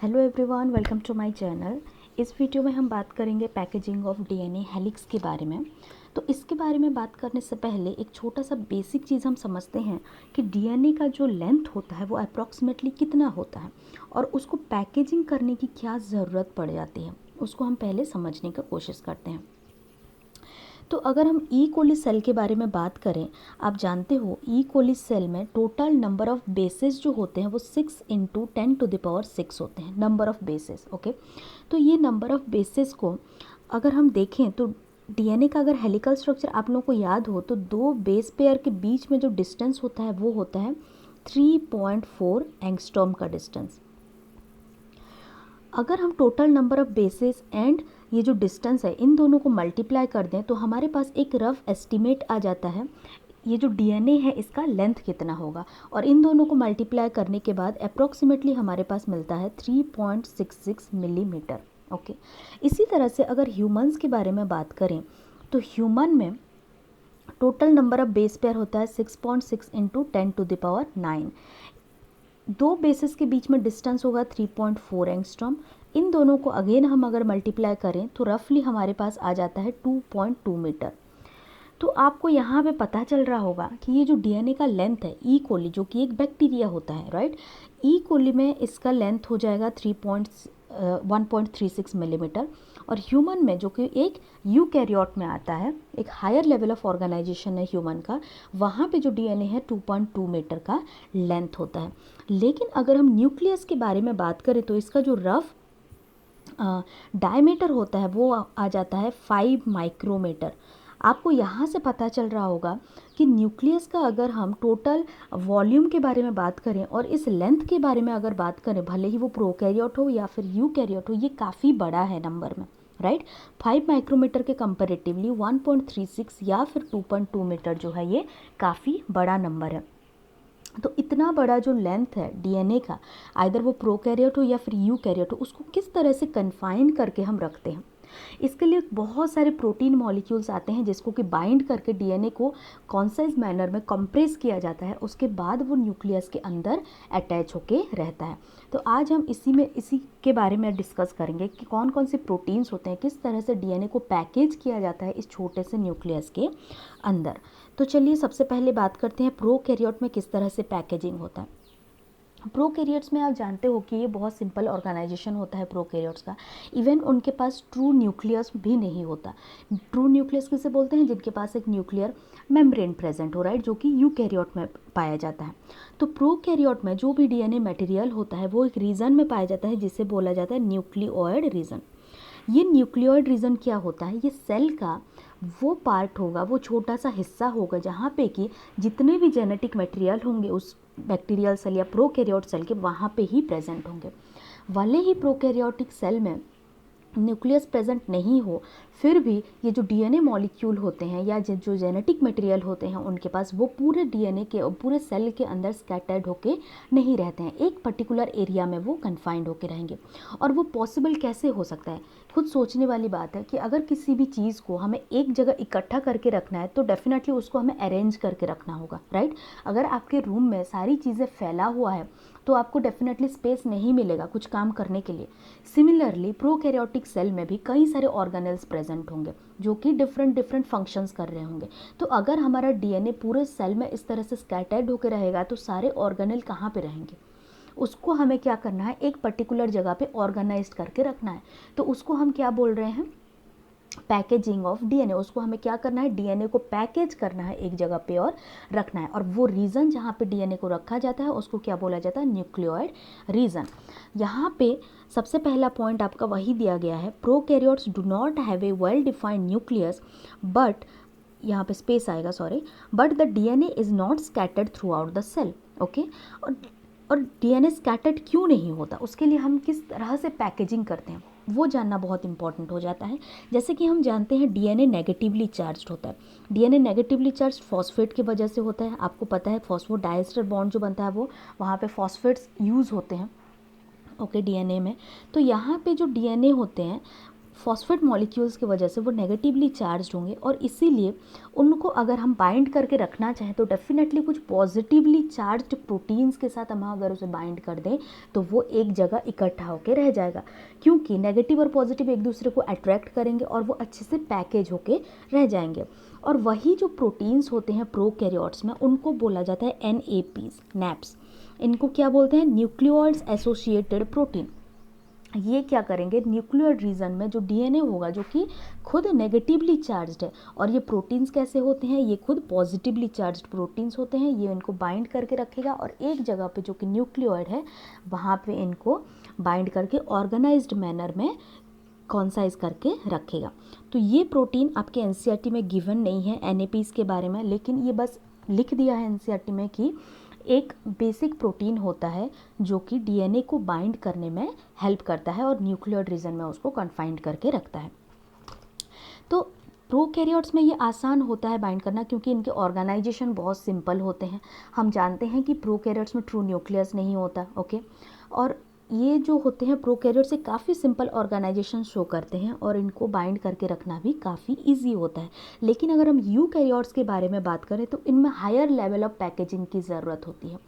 Hello everyone, welcome to my channel. इस video में हम बात करेंगे पैकेजिंग ऑफ डीएनए हेलिक्स के बारे में। तो इसके बारे में बात करने से पहले एक छोटा सा बेसिक चीज़ हम समझते हैं कि डीएनए का जो लेंथ होता है वो अप्रॉक्सीमेटली कितना होता है और उसको पैकेजिंग करने की क्या ज़रूरत पड़ जाती है, उसको हम पहले समझने की कोशिश करते हैं। तो अगर हम ई कोली सेल के बारे में बात करें, आप जानते हो ई कोली सेल में टोटल नंबर ऑफ़ बेसेस जो होते हैं वो 6 इंटू 10⁶ होते हैं, नंबर ऑफ़ बेसेस। ओके, तो ये नंबर ऑफ़ बेसेस को अगर हम देखें तो डीएनए का अगर हेलिकल स्ट्रक्चर आप लोगों को याद हो तो दो बेस पेयर के बीच में जो डिस्टेंस होता है वो होता है 3.4 एंगस्ट्रॉम का डिस्टेंस। अगर हम total number of bases and ये जो डिस्टेंस है इन दोनों को मल्टीप्लाई कर दें तो हमारे पास एक रफ एस्टिमेट आ जाता है ये जो डीएनए है इसका लेंथ कितना होगा, और इन दोनों को मल्टीप्लाई करने के बाद अप्रॉक्सीमेटली हमारे पास मिलता है 3.66 मिलीमीटर। ओके, इसी तरह से अगर ह्यूमंस के बारे में बात करें तो ह्यूमन में total number of base pair होता है 6.6 इंटू 10⁹ दो बेसिस के बीच में डिस्टेंस होगा 3.4 एंगस्ट्रॉम। इन दोनों को अगेन हम अगर मल्टीप्लाई करें तो रफली हमारे पास आ जाता है 2.2 मीटर। तो आपको यहाँ पे पता चल रहा होगा कि ये जो डीएनए का लेंथ है ई कोली जो कि एक बैक्टीरिया होता है, राइट, ई कोली में इसका लेंथ हो जाएगा 1.36 मिलीमीटर, और ह्यूमन में जो कि एक यूकैरियोट में आता है, एक हायर लेवल ऑफ ऑर्गेनाइजेशन है ह्यूमन का, वहाँ पे जो डीएनए है 2.2 मीटर का लेंथ होता है। लेकिन अगर हम न्यूक्लियस के बारे में बात करें तो इसका जो रफ डायमीटर होता है वो आ जाता है 5 माइक्रोमीटर। आपको यहाँ से पता चल रहा होगा कि न्यूक्लियस का अगर हम टोटल वॉल्यूम के बारे में बात करें और इस लेंथ के बारे में अगर बात करें, भले ही वो प्रोकैरियोट हो या फिर यूकैरियोट हो, ये काफ़ी बड़ा है नंबर में, राइट। 5 माइक्रोमीटर के कंपैरेटिवली 1.36 या फिर 2.2 मीटर जो है ये काफ़ी बड़ा नंबर है। तो इतना बड़ा जो लेंथ है डीएनए का, आइदर वो प्रोकैरियोट हो या फिर यूकैरियोट हो, उसको किस तरह से कन्फाइन करके हम रखते हैं। इसके लिए बहुत सारे प्रोटीन मॉलिक्यूल्स आते हैं जिसको कि बाइंड करके डीएनए को कॉन्साइज मैनर में कंप्रेस किया जाता है, उसके बाद वो न्यूक्लियस के अंदर अटैच होके रहता है। तो आज हम इसी के बारे में डिस्कस करेंगे कि कौन कौन से प्रोटीन्स होते हैं, किस तरह से डीएनए को पैकेज किया जाता है इस छोटे से न्यूक्लियस के अंदर। तो चलिए सबसे पहले बात करते हैं प्रोकैरियोट में किस तरह से पैकेजिंग होता है। प्रोकैरियोट्स में आप जानते हो कि ये बहुत सिंपल ऑर्गेनाइजेशन होता है प्रोकैरियोट्स का। इवन उनके पास ट्रू न्यूक्लियस भी नहीं होता। ट्रू न्यूक्लियस किसे बोलते हैं? जिनके पास एक न्यूक्लियर मेम्ब्रेन प्रेजेंट हो, राइट, जो कि यूकैरियोट में पाया जाता है। तो प्रोकैरियोट में जो भी डीएनए मटेरियल होता है वो एक रीजन में पाया जाता है जिसे बोला जाता है न्यूक्लियोइड रीजन। ये न्यूक्लियोइड रीजन क्या होता है? ये सेल का वो पार्ट होगा, वो छोटा सा हिस्सा होगा जहाँ पे कि जितने भी जेनेटिक मटेरियल होंगे उस बैक्टीरियल सेल या प्रोकैरियोट सेल के वहाँ पे ही प्रेजेंट होंगे। भले ही प्रोकैरियोटिक सेल में न्यूक्लियस प्रेजेंट नहीं हो, फिर भी ये जो डीएनए मॉलिक्यूल होते हैं या जो जेनेटिक मटेरियल होते हैं उनके पास वो पूरे डीएनए के पूरे सेल के अंदर स्कैटर्ड होके नहीं रहते हैं, एक पर्टिकुलर एरिया में वो कन्फाइंड होके रहेंगे। और वो पॉसिबल कैसे हो सकता है? खुद सोचने वाली बात है कि अगर किसी भी चीज़ को हमें एक जगह इकट्ठा करके रखना है तो डेफिनेटली उसको हमें अरेंज करके रखना होगा, राइट। अगर आपके रूम में सारी चीज़ें फैला हुआ है तो आपको डेफिनेटली स्पेस नहीं मिलेगा कुछ काम करने के लिए। सिमिलरली प्रोकैरियोटिक सेल में भी कई सारे ऑर्गेनेल्स प्रेजेंट होंगे जो कि डिफरेंट फंक्शंस कर रहे होंगे। तो अगर हमारा डीएनए पूरे सेल में इस तरह से स्कैटर्ड होकर रहेगा तो सारे ऑर्गेनेल कहाँ पे रहेंगे? उसको हमें क्या करना है? एक पर्टिकुलर जगह पे ऑर्गेनाइज करके रखना है। तो उसको हम क्या बोल रहे हैं? Packaging of DNA. उसको हमें क्या करना है? डीएनए को पैकेज करना है एक जगह पे और रखना है, और वो रीजन जहाँ पे डीएनए को रखा जाता है उसको क्या बोला जाता है? Nucleoid region. यहाँ पे सबसे पहला पॉइंट आपका वही दिया गया है, prokaryotes do not have a well defined nucleus but, यहाँ पे स्पेस आएगा, sorry, but the DNA is not scattered throughout the cell. Okay, और डीएनए स्कैटर्ड क्यों नहीं होता, उसके लिए हम किस तरह से पैकेजिंग करते हैं वो जानना बहुत इंपॉर्टेंट हो जाता है। जैसे कि हम जानते हैं डीएनए नेगेटिवली चार्ज्ड होता है। डीएनए नेगेटिवली चार्ज फॉस्फेट की वजह से होता है। आपको पता है फॉस्फोडाइएस्टर बॉन्ड जो बनता है वो वहाँ पे फॉस्फेट्स यूज़ होते हैं, ओके, डीएनए में। तो यहाँ पे जो डीएनए होते हैं फॉस्फेट मॉलिक्यूल्स की वजह से वो नेगेटिवली चार्ज होंगे और इसीलिए उनको अगर हम बाइंड करके रखना चाहें तो डेफिनेटली कुछ पॉजिटिवली चार्ज्ड प्रोटीन्स के साथ हम अगर उसे बाइंड कर दें तो वो एक जगह इकट्ठा होकर रह जाएगा, क्योंकि नेगेटिव और पॉजिटिव एक दूसरे को अट्रैक्ट करेंगे और वो अच्छे से पैकेज होके रह जाएंगे। और वही जो प्रोटीन्स होते हैं प्रोकैरियोट्स में उनको बोला जाता है NAPs, नैप्स। इनको क्या बोलते हैं? Nucleoids associated protein. ये क्या करेंगे? न्यूक्लियर रीजन में जो DNA होगा जो कि खुद नेगेटिवली चार्ज्ड है, और ये प्रोटीन्स कैसे होते हैं? ये खुद पॉजिटिवली चार्ज्ड प्रोटीन्स होते हैं। ये इनको बाइंड करके रखेगा और एक जगह पे जो कि न्यूक्लियोइड है वहाँ पे इनको बाइंड करके ऑर्गेनाइज्ड मैनर में कॉन्साइज करके रखेगा। तो ये प्रोटीन आपके NCERT में गिवन नहीं है NAPs के बारे में, लेकिन ये बस लिख दिया है NCERT में कि एक बेसिक प्रोटीन होता है जो कि DNA को बाइंड करने में हेल्प करता है और न्यूक्लियर रीजन में उसको कन्फाइंड करके रखता है। तो प्रोकैरियोट्स में ये आसान होता है बाइंड करना क्योंकि इनके ऑर्गेनाइजेशन बहुत सिंपल होते हैं। हम जानते हैं कि प्रोकैरियोट्स में ट्रू न्यूक्लियस नहीं होता, ओके। और ये जो होते हैं प्रोकैरियोट्स से काफ़ी सिंपल ऑर्गेनाइजेशन शो करते हैं और इनको बाइंड करके रखना भी काफ़ी इजी होता है। लेकिन अगर हम यूकैरियोट्स के बारे में बात करें तो इनमें हायर लेवल ऑफ पैकेजिंग की ज़रूरत होती है।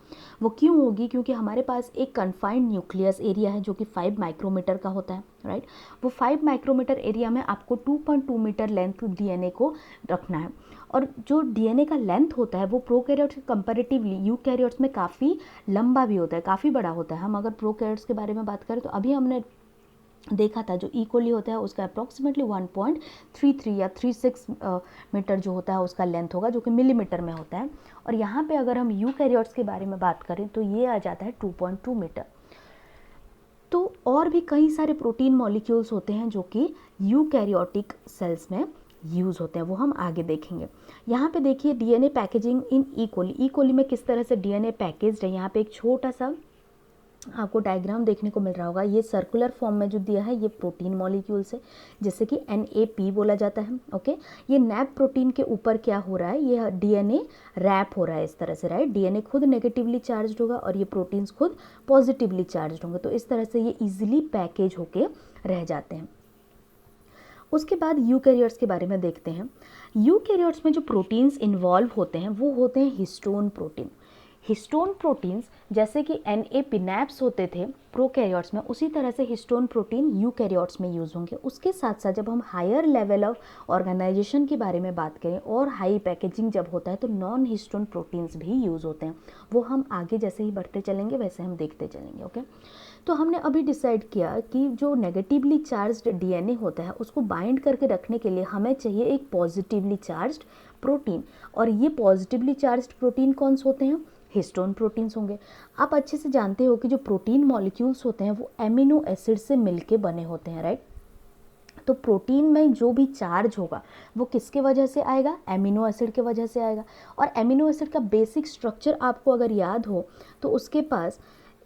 वो क्यों होगी? क्योंकि हमारे पास एक कन्फाइंड न्यूक्लियस एरिया है जो कि 5 माइक्रोमीटर का होता है, राइट। वो 5 माइक्रोमीटर एरिया में आपको 2.2 मीटर लेंथ DNA को रखना है। और जो DNA का लेंथ होता है वो प्रोकैरियोट्स के कंपैरेटिवली यूकैरियोट्स में काफ़ी लंबा भी होता है, काफ़ी बड़ा होता है। हम अगर प्रोकैरियोट्स के बारे में बात करें तो अभी हमने देखा था जो E. coli होता है उसका अप्रॉक्सीमेटली 1.33 या 36 मीटर जो होता है उसका लेंथ होगा, जो कि मिलीमीटर में होता है। और यहाँ पे अगर हम यूकैरियोट्स के बारे में बात करें तो ये आ जाता है 2.2 मीटर। तो और भी कई सारे प्रोटीन मॉलिक्यूल्स होते हैं जो कि यूकैरियोटिक सेल्स में यूज़ होते हैं, वो हम आगे देखेंगे। यहाँ पे देखिए DNA पैकेजिंग इन E. coli। E. coli में किस तरह से DNA पैकेज्ड है। यहाँ पे एक छोटा सा आपको डायग्राम देखने को मिल रहा होगा। ये सर्कुलर फॉर्म में जो दिया है ये प्रोटीन मॉलिक्यूल्स है जैसे कि NAP बोला जाता है, ओके। ये नैप प्रोटीन के ऊपर क्या हो रहा है? ये DNA रैप हो रहा है इस तरह से, राइट। DNA खुद नेगेटिवली चार्ज्ड होगा और ये प्रोटीन्स खुद पॉजिटिवली चार्ज्ड होंगे, तो इस तरह से ये ईजिली पैकेज होके रह जाते हैं। उसके बाद यूकैरियोट्स के बारे में देखते हैं। यूकैरियोट्स में जो प्रोटीन्स इन्वॉल्व होते हैं वो होते हैं हिस्टोन प्रोटीन। हिस्टोन प्रोटीन्स जैसे कि NAP नैप्स होते थे प्रोकैरियोट्स में, उसी तरह से हिस्टोन प्रोटीन यूकैरियोट्स में यूज़ होंगे। उसके साथ साथ जब हम हायर लेवल ऑफ ऑर्गेनाइजेशन के बारे में बात करें और हाई पैकेजिंग जब होता है तो नॉन हिस्टोन प्रोटीन्स भी यूज़ होते हैं। वो हम आगे जैसे ही बढ़ते चलेंगे वैसे हम देखते चलेंगे, ओके। तो हमने अभी डिसाइड किया कि जो नेगेटिवली चार्ज्ड DNA होता है उसको बाइंड करके रखने के लिए हमें चाहिए एक पॉजिटिवली चार्ज्ड प्रोटीन, और ये पॉजिटिवली चार्ज्ड प्रोटीन कौन से होते हैं? हिस्टोन प्रोटीन्स होंगे। आप अच्छे से जानते हो कि जो प्रोटीन मॉलिक्यूल्स होते हैं वो एमिनो एसिड से मिलके बने होते हैं, राइट। तो प्रोटीन में जो भी चार्ज होगा वो किसके वजह से आएगा? एमिनो एसिड के वजह से आएगा। और एमिनो एसिड का बेसिक स्ट्रक्चर आपको अगर याद हो तो उसके पास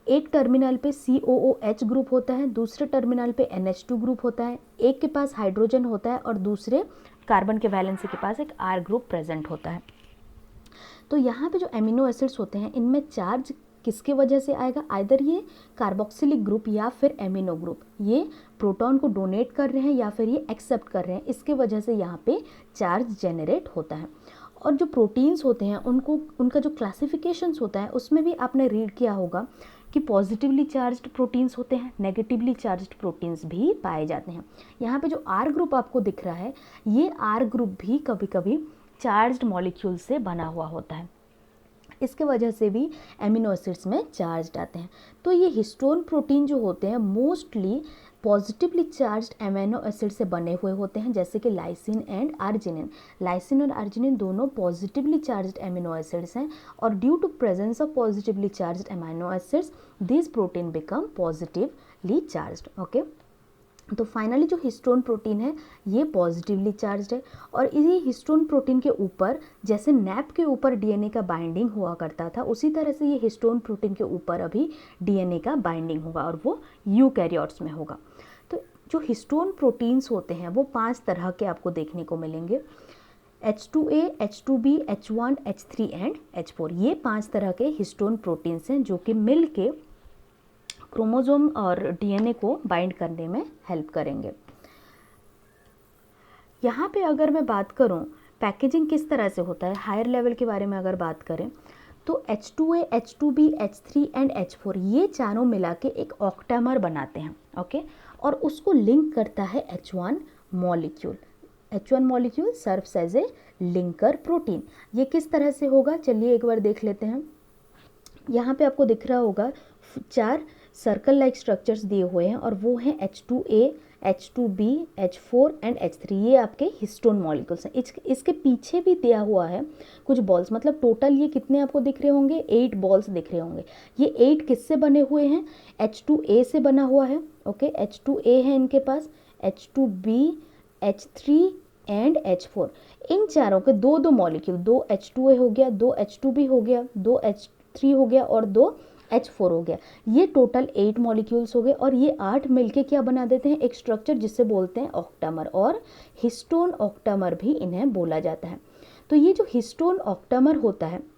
एक टर्मिनल पे COOH ग्रुप होता है, दूसरे टर्मिनल पे NH2 ग्रुप होता है, एक के पास हाइड्रोजन होता है और दूसरे कार्बन के वैलेंसी के पास एक R ग्रुप प्रेजेंट होता है। तो यहाँ पे जो एमिनो एसिड्स होते हैं इनमें चार्ज किसके वजह से आएगा? आइदर ये कार्बोक्सिलिक ग्रुप या फिर एमिनो ग्रुप, ये प्रोटॉन को डोनेट कर रहे हैं या फिर ये एक्सेप्ट कर रहे हैं, इसके वजह से यहाँ पे चार्ज जेनरेट होता है। और जो प्रोटीन्स होते हैं उनको उनका जो क्लासिफिकेशंस होता है उसमें भी आपने रीड किया होगा कि पॉजिटिवली चार्ज्ड प्रोटीन्स होते हैं, नेगेटिवली चार्ज्ड प्रोटीन्स भी पाए जाते हैं। यहाँ पे जो R ग्रुप आपको दिख रहा है ये R ग्रुप भी कभी कभी चार्ज्ड मॉलिक्यूल से बना हुआ होता है, इसके वजह से भी एमिनो एसिड्स में चार्ज आते हैं। तो ये हिस्टोन प्रोटीन जो होते हैं mostly positively charged amino acid से बने हुए होते हैं जैसे कि लाइसिन एंड अर्जिनिन। लाइसिन और अर्जिनिन दोनों पॉजिटिवली चार्ज्ड एमिनो एसिड्स हैं और due to presence of positively charged amino acids this protein become positively charged, okay. तो फाइनली जो हिस्टोन प्रोटीन है ये पॉजिटिवली चार्ज्ड है और इसी हिस्टोन प्रोटीन के ऊपर जैसे नैप के ऊपर DNA का बाइंडिंग हुआ करता था उसी तरह से ये हिस्टोन प्रोटीन के ऊपर अभी DNA का बाइंडिंग होगा और वो यूकैरियोट्स में होगा। तो जो हिस्टोन प्रोटीन्स होते हैं वो 5 तरह के आपको देखने को मिलेंगे। H2A, H2B, H1, H3 and H4, ये 5 तरह के हिस्टोन प्रोटीन्स हैं जो कि मिल के क्रोमोसोम और DNA को बाइंड करने में हेल्प करेंगे। यहाँ पे अगर मैं बात करूँ पैकेजिंग किस तरह से होता है, हायर लेवल के बारे में अगर बात करें तो H2A, H2B, H3 and H4 ये चारों मिला के एक ऑक्टामर बनाते हैं, ओके। और उसको लिंक करता है H1 molecule. H1 molecule serves as a linker protein. ये किस तरह से होगा, चलिए एक बार देख लेते हैं। यहाँ पे आपको दिख रहा होगा 4 सर्कल लाइक स्ट्रक्चर्स दिए हुए हैं और वो हैं H2A, H2B, H4 and H3। ये आपके हिस्टोन मॉलिक्यूल्स हैं। इसके पीछे भी दिया हुआ है कुछ बॉल्स, मतलब टोटल ये कितने आपको दिख रहे होंगे, 8 बॉल्स दिख रहे होंगे। ये 8 किससे बने हुए हैं, H2A से बना हुआ है, ओके। H2A है इनके पास, H2B, H3 एंड H4। इन चारों के दो दो मॉलिक्यूल, 2 H2A हो गया, 2 H2B हो गया, 2 H3 हो गया और 2 H4 हो गया। ये टोटल 8 मॉलिक्यूल्स हो गए और ये 8 मिलके क्या बना देते हैं, एक स्ट्रक्चर जिसे बोलते हैं ऑक्टामर, और हिस्टोन ऑक्टामर भी इन्हें बोला जाता है। तो ये जो हिस्टोन ऑक्टामर होता है,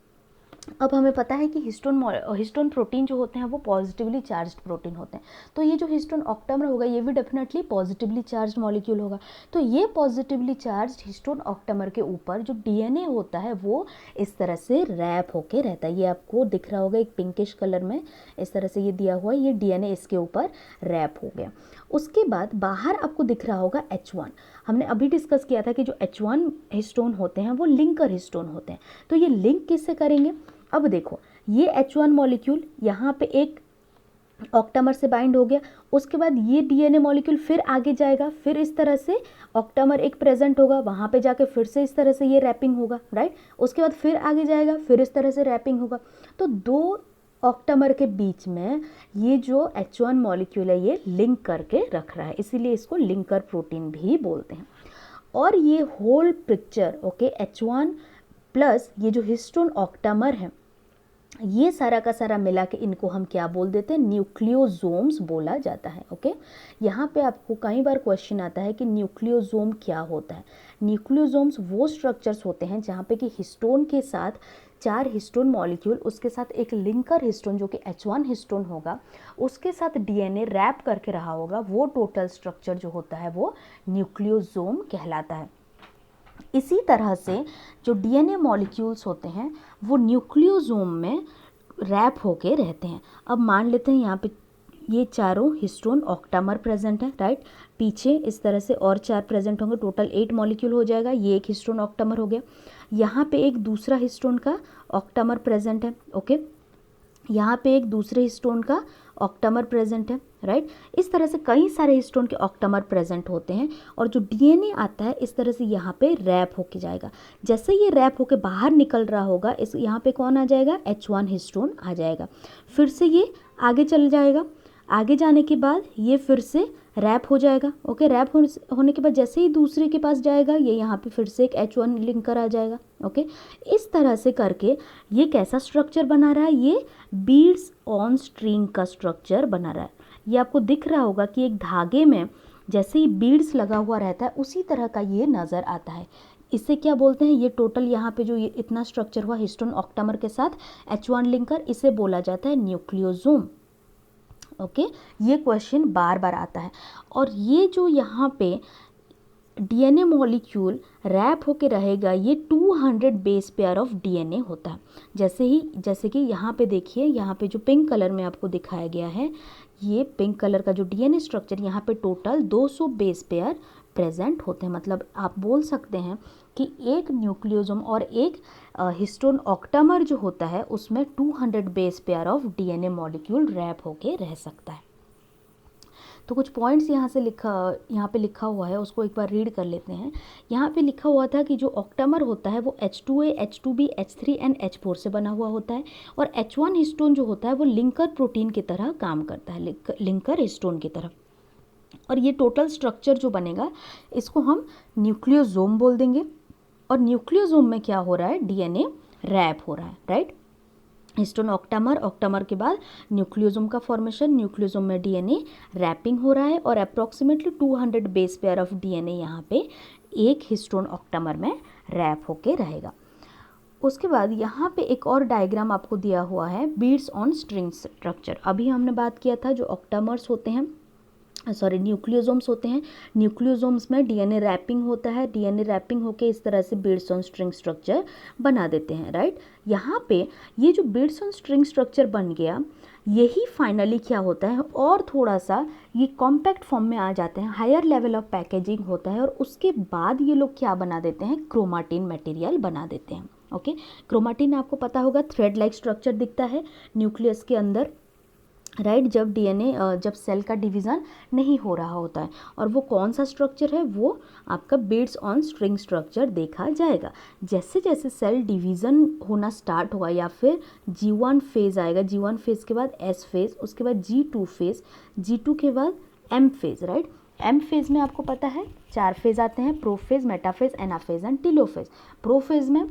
अब हमें पता है कि हिस्टोन प्रोटीन जो होते हैं वो पॉजिटिवली चार्ज्ड प्रोटीन होते हैं। तो ये जो हिस्टोन ऑक्टामर होगा ये भी डेफिनेटली पॉजिटिवली चार्ज्ड मॉलिक्यूल होगा। तो ये पॉजिटिवली चार्ज्ड हिस्टोन ऑक्टामर के ऊपर जो डीएनए होता है वो इस तरह से रैप होके रहता है। ये आपको दिख रहा होगा एक पिंकिश कलर में, इस तरह से ये दिया हुआ है, ये डीएनए इसके ऊपर रैप हो गया। उसके बाद बाहर आपको दिख रहा होगा H1। हमने अभी डिस्कस किया था कि जो H1 हिस्टोन होते हैं वो लिंकर हिस्टोन होते हैं। तो ये लिंक किससे करेंगे, अब देखो ये H1 मॉलिक्यूल यहाँ पे एक ऑक्टामर से बाइंड हो गया, उसके बाद ये डीएनए मॉलिक्यूल फिर आगे जाएगा, फिर इस तरह से ऑक्टामर एक प्रेजेंट होगा, वहाँ पे जाके फिर से इस तरह से ये रैपिंग होगा, राइट। उसके बाद फिर आगे जाएगा, फिर इस तरह से रैपिंग होगा। तो 2 ऑक्टामर के बीच में ये जो H1 मॉलिक्यूल है ये लिंक करके रख रहा है, इसीलिए इसको लिंकर प्रोटीन भी बोलते हैं। और ये whole picture, okay, H1 plus ये जो हिस्टोन ऑक्टामर है ये सारा का सारा मिला के इनको हम क्या बोल देते हैं, न्यूक्लियोसोम्स बोला जाता है, ओके। यहाँ पे आपको कई बार क्वेश्चन आता है कि न्यूक्लियोसोम क्या होता है। न्यूक्लियोसोम्स वो स्ट्रक्चर्स होते हैं जहाँ पे कि हिस्टोन के साथ 4 हिस्टोन मॉलिक्यूल, उसके साथ एक लिंकर हिस्टोन जो कि H1 हिस्टोन होगा, उसके साथ डीएनए रैप करके रहा होगा, वो टोटल स्ट्रक्चर जो होता है वो न्यूक्लियोसोम कहलाता है। इसी तरह से जो डीएनए मॉलिक्यूल्स होते हैं वो न्यूक्लियोसोम में रैप होके रहते हैं। अब मान लेते हैं यहाँ पे ये चारों हिस्टोन ऑक्टामर प्रेजेंट है, राइट। पीछे इस तरह से और 4 प्रेजेंट होंगे, टोटल 8 मॉलिक्यूल हो जाएगा। ये एक हिस्टोन ऑक्टामर हो गया। यहाँ पे एक दूसरा हिस्टोन का ऑक्टामर प्रेजेंट है, ओके। यहाँ पे एक दूसरे हिस्टोन का ऑक्टामर प्रेजेंट है, राइट। इस तरह से कई सारे हिस्टोन के ऑक्टामर प्रेजेंट होते हैं और जो डीएनए आता है इस तरह से यहाँ पे रैप होके जाएगा। जैसे ये रैप होके बाहर निकल रहा होगा, इस यहाँ पे कौन आ जाएगा, H1 हिस्टोन आ जाएगा। फिर से ये आगे चल जाएगा, आगे जाने के बाद ये फिर से रैप हो जाएगा, ओके। रैप होने के बाद जैसे ही दूसरे के पास जाएगा ये यहाँ पे फिर से एक H1 लिंकर आ जाएगा, ओके। इस तरह से करके ये कैसा स्ट्रक्चर बना रहा है, ये बीड्स ऑन स्ट्रिंग का स्ट्रक्चर बना रहा है। ये आपको दिख रहा होगा कि एक धागे में जैसे ही बीड्स लगा हुआ रहता है उसी तरह का ये नज़र आता है। इसे क्या बोलते हैं, ये टोटल यहाँ पे जो ये इतना स्ट्रक्चर हुआ हिस्टोन ऑक्टामर के साथ H1 लिंकर, इसे बोला जाता है न्यूक्लियोसोम, ओके। ये क्वेश्चन बार बार आता है। और ये जो यहाँ पे डीएनए मॉलिक्यूल रैप होके रहेगा ये 200 बेस पेयर ऑफ डीएनए होता है। जैसे कि यहाँ पे देखिए, यहाँ पे जो पिंक कलर में आपको दिखाया गया है, ये पिंक कलर का जो डीएनए स्ट्रक्चर, यहाँ पे टोटल 200 बेस पेयर प्रेजेंट होते हैं। मतलब आप बोल सकते हैं कि एक न्यूक्लियोसोम और एक हिस्टोन ऑक्टामर जो होता है उसमें 200 base pair of DNA molecule wrap होके रह सकता है। तो कुछ पॉइंट्स यहाँ पे लिखा हुआ है, उसको एक बार रीड कर लेते हैं। यहाँ पे लिखा हुआ था कि जो ऑक्टामर होता है वो H2A, H2B, H3 and H4 से बना हुआ होता है और H1 हिस्टोन जो होता है वो लिंकर प्रोटीन की तरह काम करता है, लिंकर हिस्टोन की तरह। और ये टोटल स्ट्रक्चर जो बनेगा इसको हम न्यूक्लियोसोम बोल देंगे। और न्यूक्लियोसोम में क्या हो रहा है, डीएनए रैप हो रहा है, राइट। हिस्टोन ऑक्टामर, ऑक्टामर के बाद न्यूक्लियोसोम का फॉर्मेशन, न्यूक्लियोसोम में डीएनए रैपिंग हो रहा है और approximately 200 base pair of DNA यहाँ पे एक हिस्टोन ऑक्टामर में रैप होके रहेगा। उसके बाद यहाँ पे एक और डायग्राम आपको दिया हुआ है, बीड्स ऑन स्ट्रिंग स्ट्रक्चर। अभी हमने बात किया था जो ऑक्टामर्स होते हैं सॉरी न्यूक्लियोसोम्स होते हैं। न्यूक्लियोसोम्स में डीएनए रैपिंग होता है, डीएनए रैपिंग होके इस तरह से बिट्स ऑन स्ट्रिंग स्ट्रक्चर बना देते हैं, राइट। यहाँ पे ये जो बिट्स ऑन स्ट्रिंग स्ट्रक्चर बन गया, यही फाइनली क्या होता है, और थोड़ा सा ये कॉम्पैक्ट फॉर्म में आ जाते हैं, हायर लेवल ऑफ पैकेजिंग होता है, और उसके बाद ये लोग क्या बना देते हैं, क्रोमाटिन मटेरियल बना देते हैं। ओके, क्रोमाटिन आपको पता होगा थ्रेड लाइक स्ट्रक्चर दिखता है न्यूक्लियस के अंदर, राइट, जब डीएनए जब सेल का डिवीज़न नहीं हो रहा होता है। और वो कौन सा स्ट्रक्चर है, वो आपका बिट्स ऑन स्ट्रिंग स्ट्रक्चर देखा जाएगा। जैसे जैसे सेल डिवीज़न होना स्टार्ट होगा या फिर G1 फेज़ आएगा, G1 फेज़ के बाद S फेज़, उसके बाद G2 फेज़, G2 के बाद M phase, right. M phase में आपको पता है 4 फेज़ आते हैं, prophase, metaphase, anaphase and telophase. Prophase में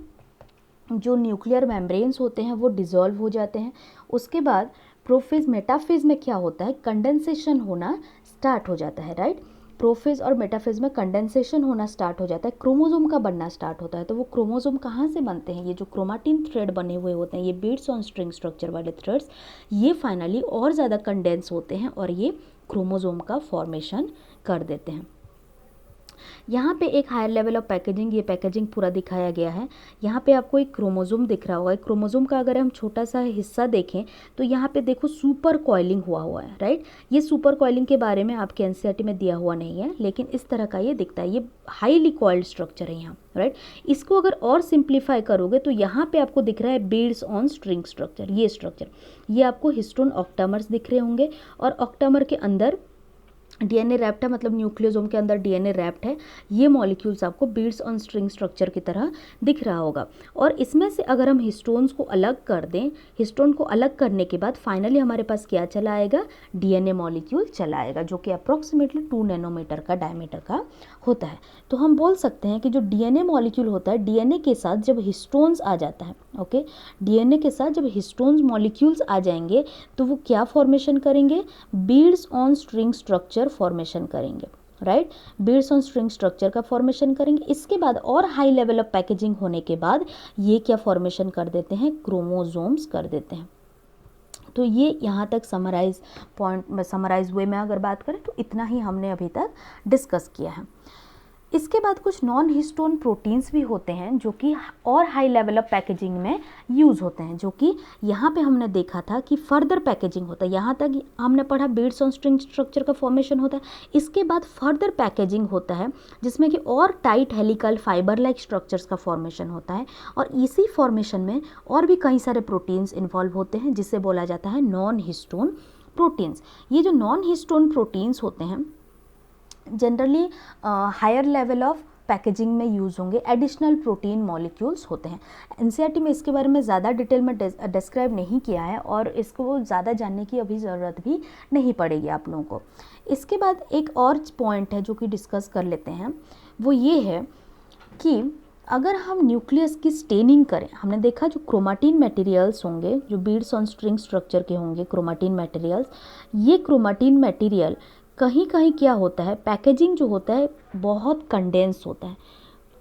जो न्यूक्लियर मेम्ब्रेन्स होते हैं वो डिज़ोल्व हो जाते हैं। उसके बाद प्रोफेज़ मेटाफेज़ में क्या होता है, कंडेंसेशन होना स्टार्ट हो जाता है, राइट। प्रोफेज़ और मेटाफेज़ में कंडेंसेशन होना स्टार्ट हो जाता है, क्रोमोसोम का बनना स्टार्ट होता है। तो वो क्रोमोसोम कहाँ से बनते हैं, ये जो क्रोमाटिन थ्रेड बने हुए होते हैं, ये बिट्स ऑन स्ट्रिंग स्ट्रक्चर वाले थ्रेड्स, ये फाइनली और ज़्यादा कंडेंस होते हैं और ये क्रोमोसोम का फॉर्मेशन कर देते हैं। यहाँ पे एक हायर लेवल ऑफ पैकेजिंग, ये पैकेजिंग पूरा दिखाया गया है। यहाँ पे आपको एक क्रोमोसोम दिख रहा होगा। क्रोमोसोम का अगर हम छोटा सा हिस्सा देखें तो यहाँ पे देखो सुपर कॉइलिंग हुआ है, राइट। ये सुपर कॉइलिंग के बारे में आपके एनसीईआरटी में दिया हुआ नहीं है, लेकिन इस तरह का ये दिखता है, ये हाईली कॉइल्ड स्ट्रक्चर है यहाँ, राइट। इसको अगर और सिंप्लीफाई करोगे तो यहाँ पे आपको दिख रहा है बिट्स ऑन स्ट्रिंग स्ट्रक्चर, ये स्ट्रक्चर, ये आपको हिस्टोन ऑक्टामर्स दिख रहे होंगे, और ऑक्टामर के अंदर डीएनए रैप्ट है, मतलब न्यूक्लियोसोम के अंदर डीएनए रैप्ट है। ये मॉलिक्यूल्स आपको बिट्स ऑन स्ट्रिंग स्ट्रक्चर की तरह दिख रहा होगा। और इसमें से अगर हम हिस्टोन्स को अलग कर दें, हिस्टोन को अलग करने के बाद फाइनली हमारे पास क्या चला आएगा, डीएनए मॉलिक्यूल चला आएगा, जो कि अप्रॉक्सीमेटली 2 नैनोमीटर का डायमीटर का होता है। तो हम बोल सकते हैं कि जो डीएनए मॉलिक्यूल होता है, डीएनए के साथ जब हिस्टोन्स आ जाता है, ओके, डीएनए के साथ जब हिस्टोन्स मॉलिक्यूल्स आ जाएंगे तो वो क्या फॉर्मेशन करेंगे, beads on string structure formation करेंगे, right. Beads on string structure का फॉर्मेशन करेंगे। इसके बाद और हाई लेवल ऑफ पैकेजिंग होने के बाद ये क्या फॉर्मेशन कर देते हैं, क्रोमोसोम्स कर देते हैं। तो ये यहाँ तक समराइज वे में अगर बात करें तो इतना ही हमने अभी तक डिस्कस किया है। इसके बाद कुछ नॉन हिस्टोन प्रोटीन्स भी होते हैं जो कि और हाई लेवल ऑफ पैकेजिंग में यूज़ होते हैं, जो कि यहाँ पे हमने देखा था कि फर्दर पैकेजिंग होता है। यहाँ तक हमने पढ़ा बिट्स ऑन स्ट्रिंग स्ट्रक्चर का फॉर्मेशन होता है, इसके बाद फर्दर पैकेजिंग होता है जिसमें कि और tight helical fibre like structures का फॉर्मेशन होता है, और इसी फॉर्मेशन में और भी कई सारे प्रोटीन्स इन्वॉल्व होते हैं जिसे बोला जाता है नॉन हिस्टोन प्रोटीन्स। ये जो नॉन हिस्टोन प्रोटीन्स होते हैं generally higher level of packaging में यूज़ होंगे, एडिशनल प्रोटीन मॉलिक्यूल्स होते हैं। एनसीईआरटी में इसके बारे में ज़्यादा डिटेल में डिस्क्राइब नहीं किया है और इसको ज़्यादा जानने की अभी ज़रूरत भी नहीं पड़ेगी आप लोगों को। इसके बाद एक और पॉइंट है जो कि डिस्कस कर लेते हैं, वो ये है कि अगर हम न्यूक्लियस की स्टेनिंग करें, हमने देखा जो क्रोमाटिन मटेरियल्स होंगे, जो बिट्स ऑन स्ट्रिंग स्ट्रक्चर के होंगे क्रोमाटिन मटेरियल्स, ये क्रोमाटिन मटेरियल कहीं कहीं क्या होता है, पैकेजिंग जो होता है बहुत कंडेंस होता है,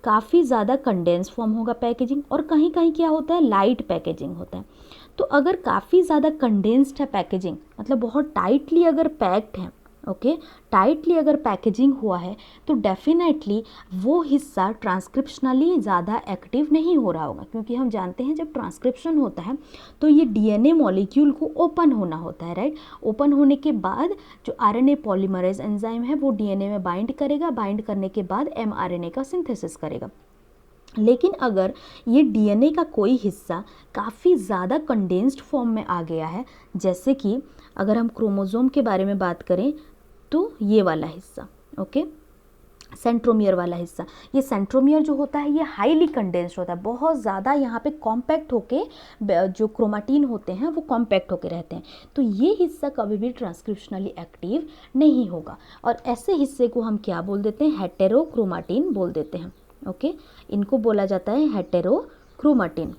काफ़ी ज़्यादा कंडेंस फॉर्म होगा पैकेजिंग, और कहीं कहीं क्या होता है, लाइट पैकेजिंग होता है। तो अगर काफ़ी ज़्यादा कंडेंस्ड है पैकेजिंग, मतलब बहुत टाइटली अगर पैक्ड है, ओके, टाइटली अगर पैकेजिंग हुआ है, तो डेफिनेटली वो हिस्सा ट्रांसक्रिप्शनली ज़्यादा एक्टिव नहीं हो रहा होगा, क्योंकि हम जानते हैं जब ट्रांसक्रिप्शन होता है तो ये डीएनए मॉलिक्यूल को ओपन होना होता है, राइट। ओपन होने के बाद जो आरएनए पॉलीमरेज एंजाइम है वो डीएनए में बाइंड करेगा, बाइंड करने के बाद एमआरएनए का सिंथेसिस करेगा। लेकिन अगर ये डीएनए का कोई हिस्सा काफ़ी ज़्यादा कंडेंस्ड फॉर्म में आ गया है, जैसे कि अगर हम क्रोमोसोम के बारे में बात करें तो ये वाला हिस्सा, ओके, सेंट्रोमियर वाला हिस्सा, ये सेंट्रोमियर जो होता है ये हाईली कंडेंस्ड होता है, बहुत ज़्यादा यहाँ पे कॉम्पैक्ट होके जो क्रोमाटिन होते हैं वो कॉम्पैक्ट होके रहते हैं, तो ये हिस्सा कभी भी ट्रांसक्रिप्शनली एक्टिव नहीं होगा, और ऐसे हिस्से को हम क्या बोल देते हैं, हेटेरोक्रोमाटिन बोल देते हैं, ओके। इनको बोला जाता है हेटेरोक्रोमाटिन।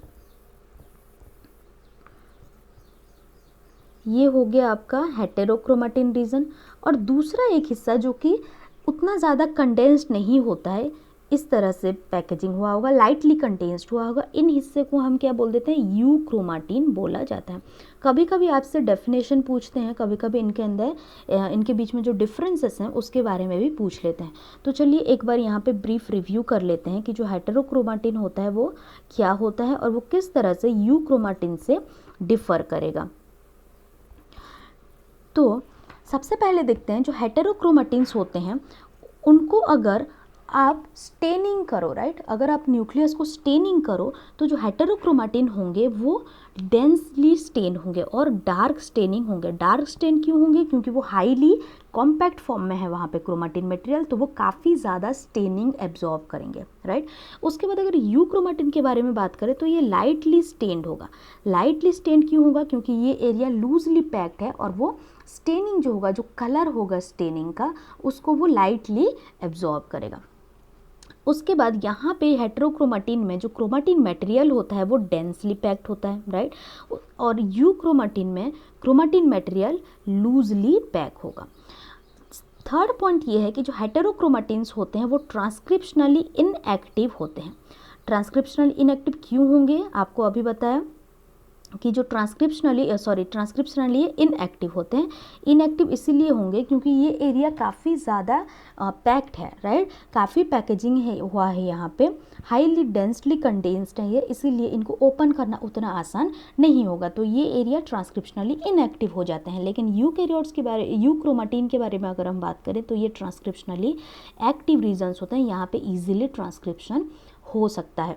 ये हो गया आपका हेटेरोक्रोमाटिन रीजन। और दूसरा एक हिस्सा जो कि उतना ज़्यादा कंडेंस्ड नहीं होता है, इस तरह से पैकेजिंग हुआ होगा, लाइटली कंटेंस्ड हुआ होगा। इन हिस्से को हम क्या बोल देते हैं, यूक्रोमाटिन बोला जाता है। कभी कभी आपसे डेफिनेशन पूछते हैं, कभी कभी इनके अंदर इनके बीच में जो डिफरेंसेस हैं उसके बारे में भी पूछ लेते हैं। तो चलिए एक बार यहाँ पे ब्रीफ रिव्यू कर लेते हैं कि जो हेटेरोक्रोमाटिन होता है वो क्या होता है और वो किस तरह से यूक्रोमाटिन से डिफर करेगा। तो सबसे पहले देखते हैं जो हेटेरोक्रोमाटिन्स होते हैं उनको अगर आप स्टेनिंग करो, राइट, अगर आप न्यूक्लियस को स्टेनिंग करो तो जो हेटेरोक्रोमाटिन होंगे वो डेंसली स्टेन होंगे और डार्क स्टेनिंग होंगे। डार्क स्टेन क्यों होंगे, क्योंकि वो हाईली कॉम्पैक्ट फॉर्म में है वहाँ पे क्रोमाटिन मटेरियल, तो वो काफ़ी ज़्यादा स्टेनिंग एब्जॉर्ब करेंगे, राइट। उसके बाद अगर यू क्रोमाटिन के बारे में बात करें तो ये लाइटली स्टेन्ड होगा। लाइटली स्टेन्ड क्यों होगा, क्योंकि ये एरिया लूजली पैक्ड है और वो स्टेनिंग जो होगा, जो कलर होगा स्टेनिंग का, उसको वो लाइटली एब्जॉर्ब करेगा। उसके बाद यहाँ पे हेटेरोक्रोमाटिन में जो क्रोमाटिन मटेरियल होता है वो डेंसली पैक्ड होता है, राइट, और यू क्रोमाटिन में क्रोमाटिन मटेरियल लूजली पैक होगा। थर्ड पॉइंट ये है कि जो हेटेरोक्रोमाटिन्स होते हैं वो ट्रांसक्रिप्शनली इनएक्टिव होते हैं। ट्रांसक्रिप्शनली इनएक्टिव क्यों होंगे, आपको अभी बताया कि जो ट्रांसक्रिप्शनली इनएक्टिव होते हैं। इनएक्टिव इसीलिए होंगे क्योंकि ये एरिया काफ़ी ज़्यादा पैक्ड है, राइट, काफ़ी पैकेजिंग है हुआ है यहाँ पे, हाईली डेंसली कंडेंस्ड है ये, इसीलिए इनको ओपन करना उतना आसान नहीं होगा, तो ये एरिया ट्रांसक्रिप्शनली इनएक्टिव हो जाते हैं। लेकिन यूकैरियोट्स के बारे यूक्रोमाटिन के बारे में अगर हम बात करें तो ये ट्रांसक्रिप्शनली एक्टिव रीजन्स होते हैं, यहाँ पे ईजिली ट्रांसक्रिप्शन हो सकता है।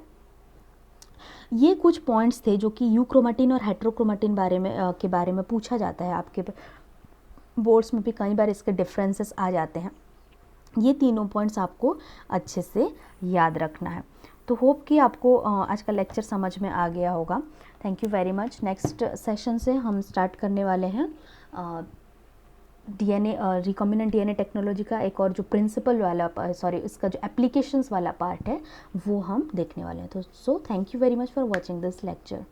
ये कुछ पॉइंट्स थे जो कि यूक्रोमाटिन और हेटेरोक्रोमाटिन के बारे में पूछा जाता है। आपके बोर्ड्स में भी कई बार इसके डिफरेंसेस आ जाते हैं। ये तीनों पॉइंट्स आपको अच्छे से याद रखना है। तो होप कि आपको आज का लेक्चर समझ में आ गया होगा। Thank you very much. Next session से हम स्टार्ट करने वाले हैं डीएनए रिकॉम्बिनेंट डीएनए टेक्नोलॉजी का एक और जो प्रिंसिपल वाला इसका जो एप्लीकेशंस वाला पार्ट है वो हम देखने वाले हैं। तो so thank you very much for watching this lecture.